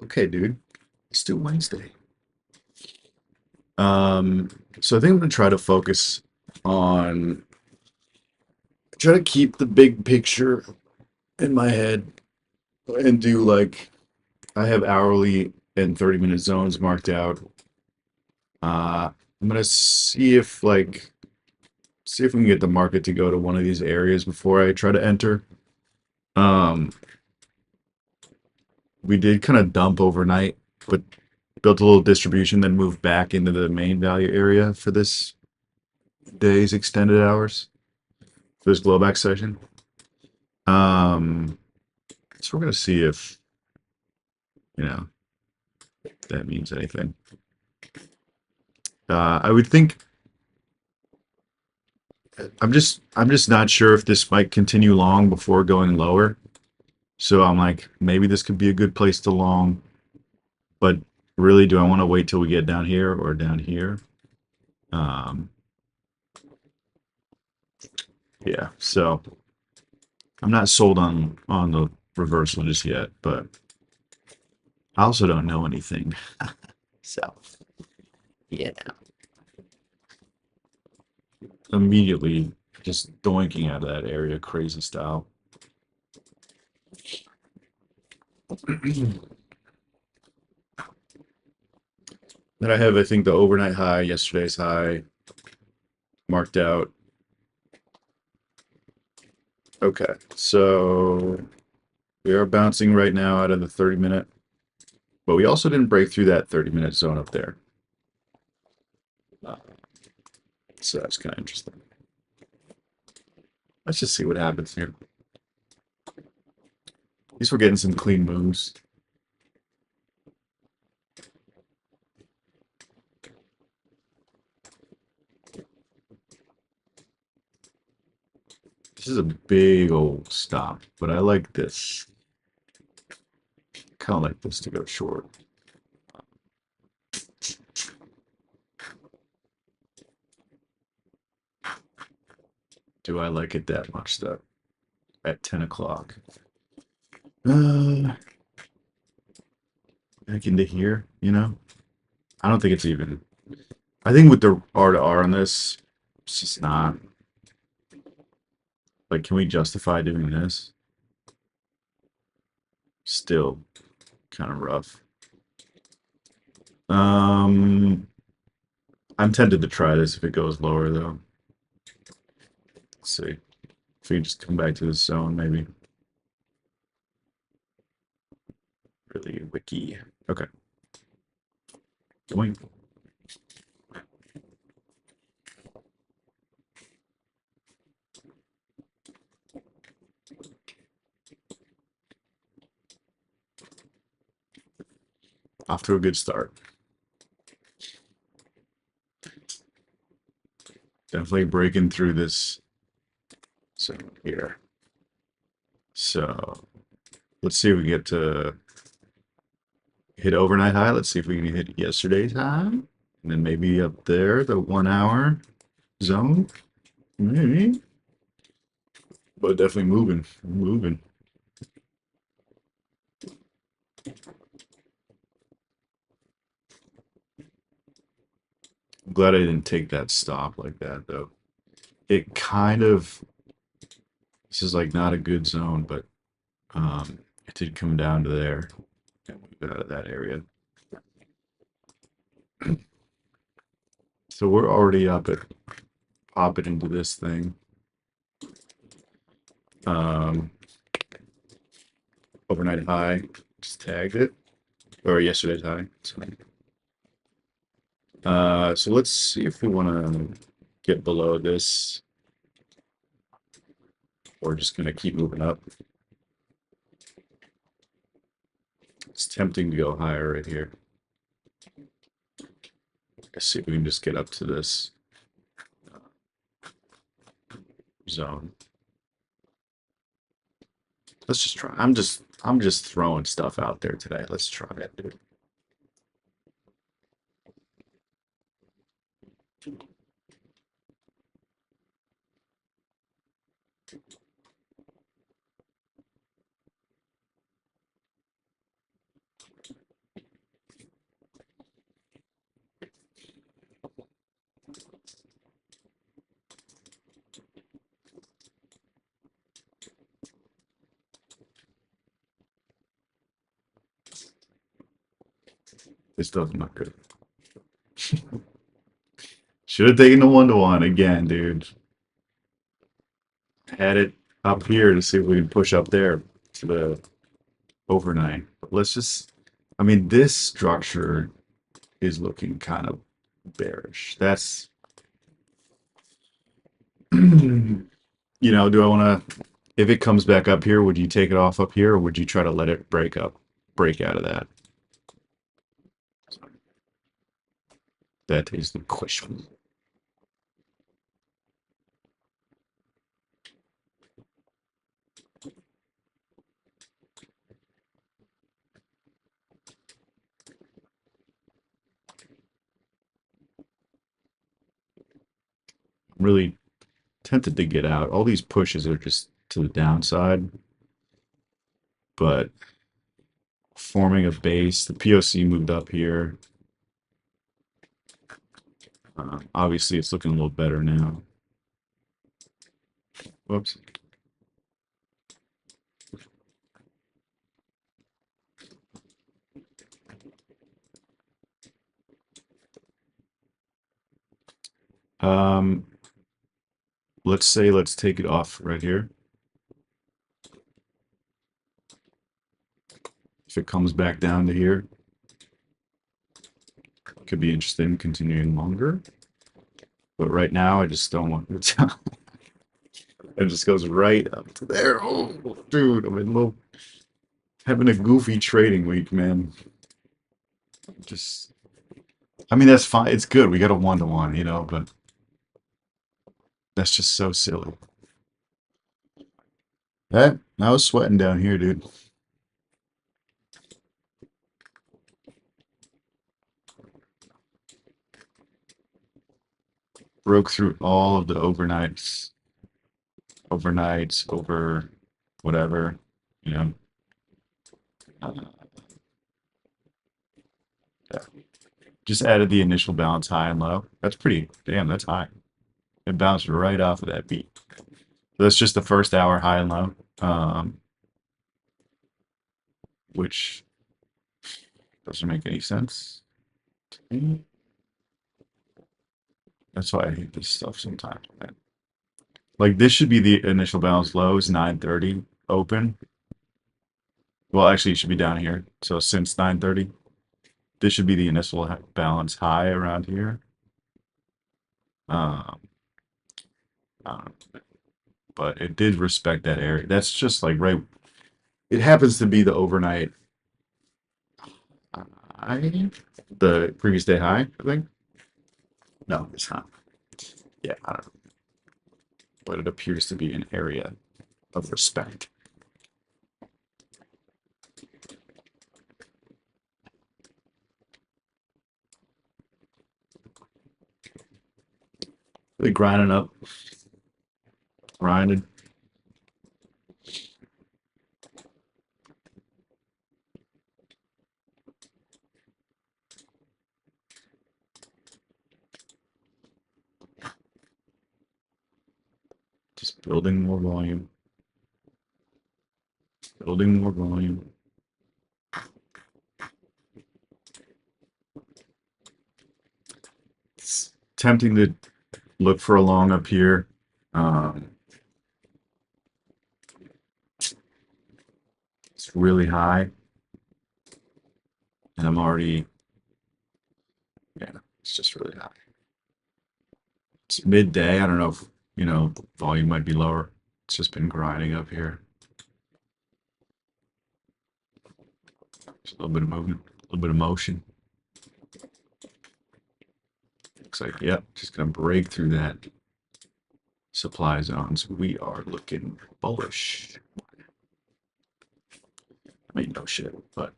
Okay, dude. Let's do Wednesday. Um, so I think I'm gonna try to focus on try to keep the big picture in my head and do like I have hourly and 30-minute zones marked out. I'm gonna see if we can get the market to go to one of these areas before I try to enter. Um, we did kind of dump overnight, but built a little distribution, then moved back into the main value area for this day's extended hours for this blowback session. Um, so we're gonna see if you know that means anything. I would think I'm just not sure if this might continue long before going lower. So I'm like, maybe this could be a good place to long, but really, do I want to wait till we get down here or down here? Um, yeah, so I'm not sold on the reversal just yet, but I also don't know anything. So yeah, immediately just doinking out of that area, crazy style. Then I have, I think, the overnight high, yesterday's high marked out. Okay, so we are bouncing right now out of the 30-minute, but we also didn't break through that 30-minute zone up there. Uh, so that's kind of interesting. Let's just see what happens here. At least we're getting some clean moves. This is a big old stop, but I like this. Kind of like this to go short. Do I like it that much though? At 10 o'clock. Uh, back into here, you know? I don't think it's even. I think with the R to R on this, it's just not. Like, can we justify doing this? Still kind of rough. Um, I'm tempted to try this if it goes lower though. Let's see. If we just come back to this zone, maybe. Really wiki. Okay. Going. Off to a good start. Definitely breaking through this zone here. So let's see if we get to hit overnight high. Let's see if we can hit yesterday's high. And then maybe up there, the 1 hour zone. Maybe. But definitely moving. Moving. I'm glad I didn't take that stop like that though. It kind of this is like not a good zone, but it did come down to there and move out of that area. So we're already up at popping into this thing. Um, overnight high, just tagged it, or yesterday's high. So let's see if we want to get below this. We're just going to keep moving up. It's tempting to go higher right here. Let's see if we can just get up to this zone. Let's just try. I'm just throwing stuff out there today. Let's try it, dude. This doesn't look good. Should have taken the 1-to-1 again, dude. Had it up here to see if we can push up there to the overnight. But let's just, I mean, this structure is looking kind of bearish. That's, do I want to, if it comes back up here, would you take it off up here or would you try to let it break out of that? That is the question. I'm really tempted to get out. All these pushes are just to the downside, but forming a base, the POC moved up here. Obviously, it's looking a little better now. Whoops. Let's say let's take it off right here. If it comes back down to here, could be interesting in continuing longer. But right now, I just don't want it. It just goes right up to there. Oh, dude, I'm in having a goofy trading week, man. Just, I mean, that's fine. It's good. We got a 1-to-1, but that's just so silly. I was sweating down here, dude. Broke through all of the overnights over whatever, uh, yeah. Just added the initial balance high and low. That's pretty, damn, that's high. It bounced right off of that beat. So that's just the first hour high and low, which doesn't make any sense to me. That's why I hate this stuff sometimes, man. Like this should be the initial balance low is 930 open. Well, actually, it should be down here. So since 930, this should be the initial balance high around here. I don't know. But it did respect that area. That's just like right. It happens to be the overnight high, the previous day high, I think. No, it's not. Yeah, I don't know. But it appears to be an area of respect. They grinding up, grinding. Just building more volume. Building more volume. It's tempting to look for a long up here. It's really high. And I'm already, yeah, it's just really high. It's midday. I don't know if, volume might be lower. It's just been grinding up here. Just a little bit of movement, a little bit of motion. Looks like, yep, just gonna break through that supply zone. So we are looking bullish. I mean, no shit, but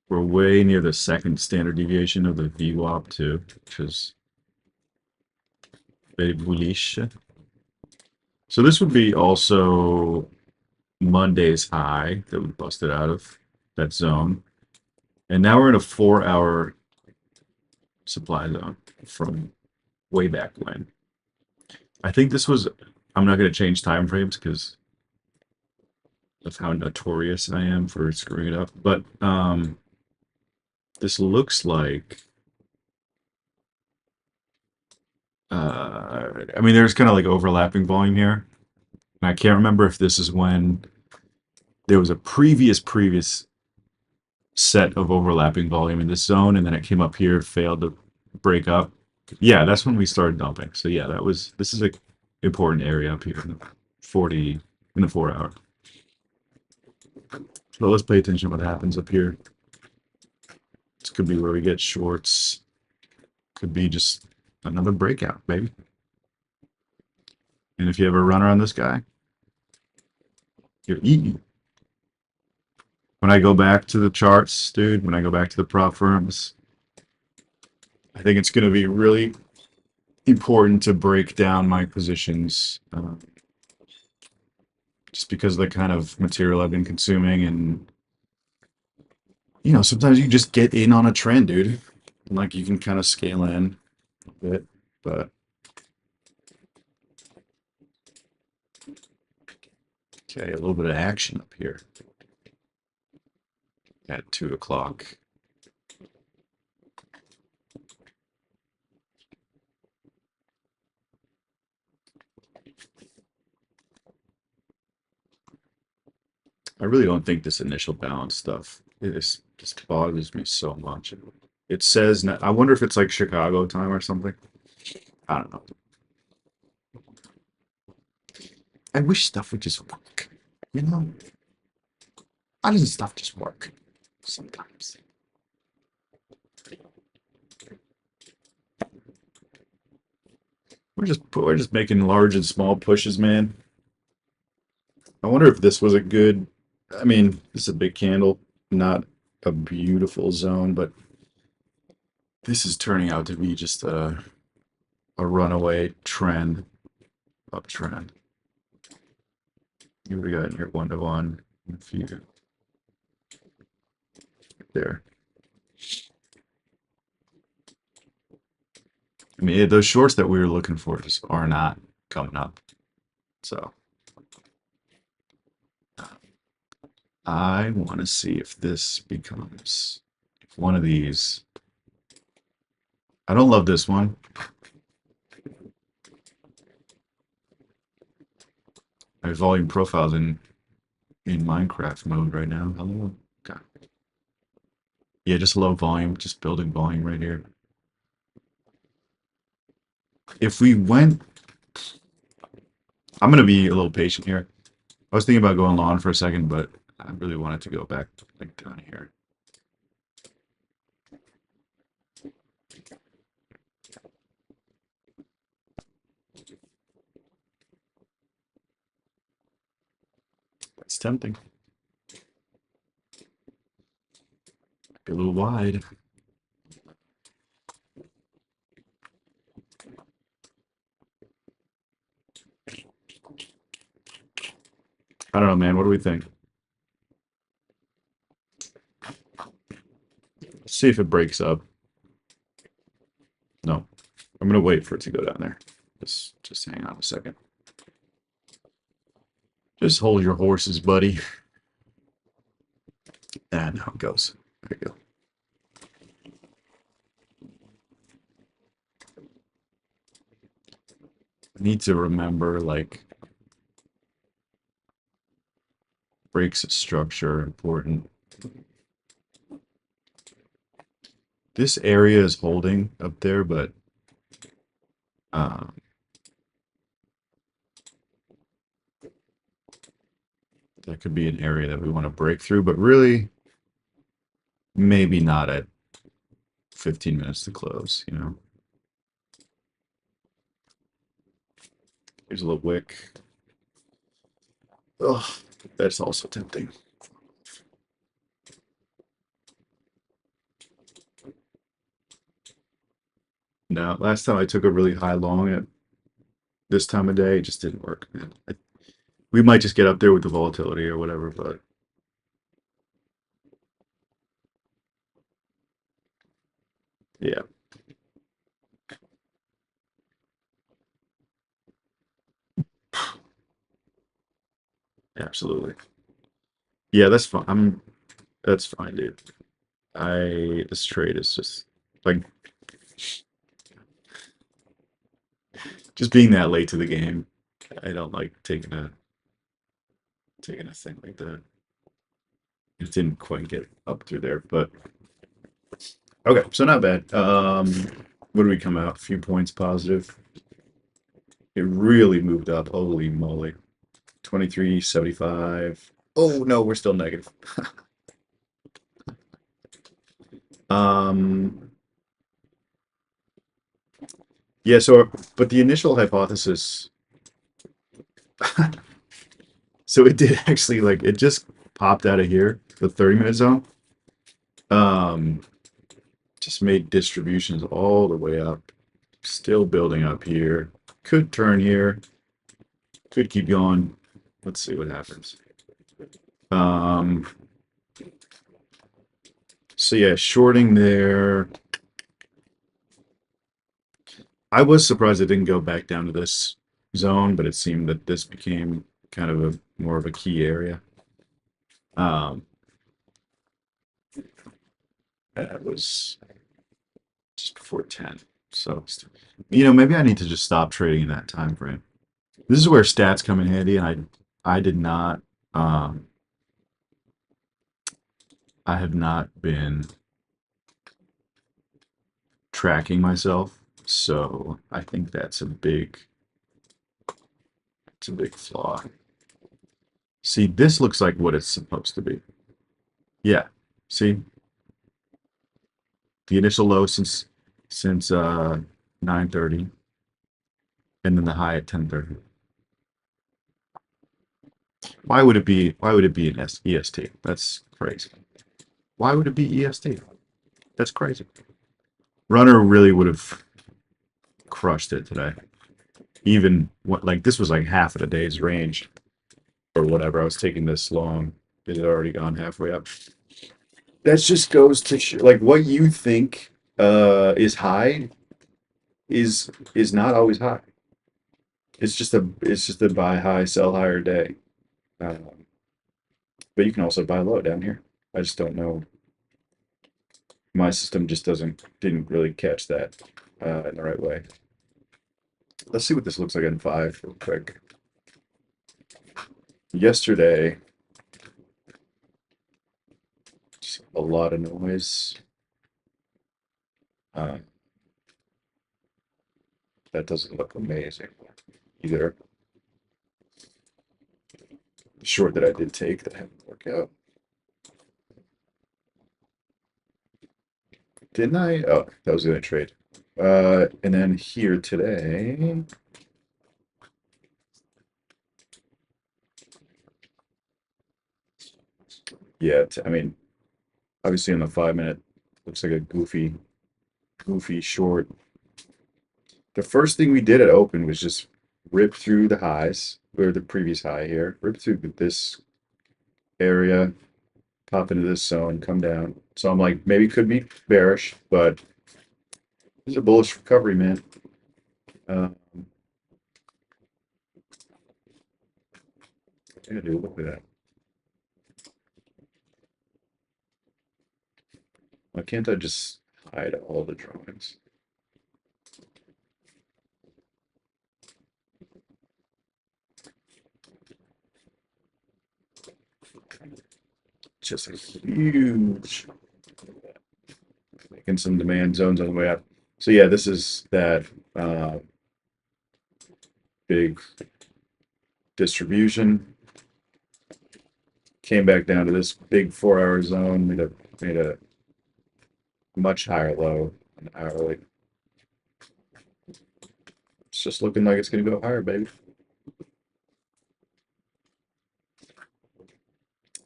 we're way near the second standard deviation of the VWAP too, which is very bullish. So this would be also Monday's high that we busted out of that zone. And now we're in a 4-hour supply zone from way back when. I think this was, I'm not going to change time frames because of how notorious I am for screwing it up. But this looks like I mean there's kind of like overlapping volume here. And I can't remember if this is when there was a previous set of overlapping volume in this zone and then it came up here, failed to break up. Yeah, that's when we started dumping. So yeah, this is a important area up here in the 40 in the 4 hour. So let's pay attention to what happens up here. This could be where we get shorts. Could be just another breakout, baby. And if you have a runner on this guy, you're eating. When I go back to the charts, dude, when I go back to the prop firms, I think it's going to be really important to break down my positions just because of the kind of material I've been consuming. And, you know, sometimes you just get in on a trend, dude. And, like, you can kind of scale in a bit, but okay, a little bit of action up here at 2 o'clock. I really don't think this initial balance stuff is just bothers me so much. It says, I wonder if it's like Chicago time or something. I don't know. I wish stuff would just work. You know? Why doesn't stuff just work sometimes? We're just making large and small pushes, man. I wonder if this was a good. I mean, this is a big candle, not a beautiful zone, but this is turning out to be just a runaway trend, uptrend. Here we got in here 1-to-1. A few there. I mean, those shorts that we were looking for just are not coming up. So I want to see if this becomes one of these. I don't love this one. My volume profile's in Minecraft mode right now. Hello. God. Yeah, just low volume, just building volume right here. If we went, I'm gonna be a little patient here. I was thinking about going long for a second, but I really wanted to go back like down here. That's tempting. Be a little wide. I don't know, man. What do we think? Let's see if it breaks up. No. I'm gonna wait for it to go down there. Just hang on a second. Just hold your horses, buddy. And how it goes. There you go. I need to remember like breaks of structure are important. This area is holding up there, but um, that could be an area that we want to break through, but really maybe not at 15 minutes to close, you know. Here's a little wick. Oh, that's also tempting. No, last time I took a really high long at this time of day, it just didn't work, man. We might just get up there with the volatility or whatever, but yeah, absolutely. Yeah, that's fine. That's fine, dude. This trade is just like just being that late to the game. I don't like taking a thing like that. It didn't quite get up through there, but okay, so not bad. What do we come out? A few points positive. It really moved up. Holy moly. 23.75. Oh no, we're still negative. Um, yeah, so but the initial hypothesis, so it did actually like it just popped out of here, the 30-minute zone. Um, just made distributions all the way up. Still building up here. Could turn here. Could keep going. Let's see what happens. Um, so yeah, shorting there. I was surprised it didn't go back down to this zone, but it seemed that this became kind of a more of a key area. Um, that was just before 10. So, maybe I need to just stop trading in that time frame. This is where stats come in handy, and I did not, um, I have not been tracking myself, so I think it's a big flaw. See, this looks like what it's supposed to be. Yeah. See, the initial low since 9:30, and then the high at 10:30. Why would it be an EST? That's crazy. Why would it be EST? That's crazy. Runner really would have crushed it today. Even what like this was like half of the day's range or whatever. I was taking this long. It had already gone halfway up. That just goes to like what you think is high is not always high. It's just a buy high, sell higher day. Um, but you can also buy low down here. I just don't know. My system just didn't really catch that in the right way. Let's see what this looks like in 5 real quick. Yesterday, just a lot of noise. Uh, that doesn't look amazing either. The short that I did take that didn't work out. Didn't I? Oh, that was gonna trade. And then here today, yeah, I mean, obviously on the 5 minute, looks like a goofy short. The first thing we did at open was just rip through the highs, or the previous high here, rip through this area, pop into this zone, come down. So I'm like, maybe could be bearish, but this is a bullish recovery, man. Um, yeah, dude, look at that. Why can't I just hide all the drawings? Just a huge, making some demand zones on the way up. So yeah, this is that big distribution. Came back down to this big 4 hour zone, made a much higher low on the hourly. It's just looking like it's gonna go higher, baby.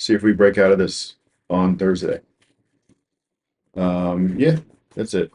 See if we break out of this on Thursday. Yeah, that's it.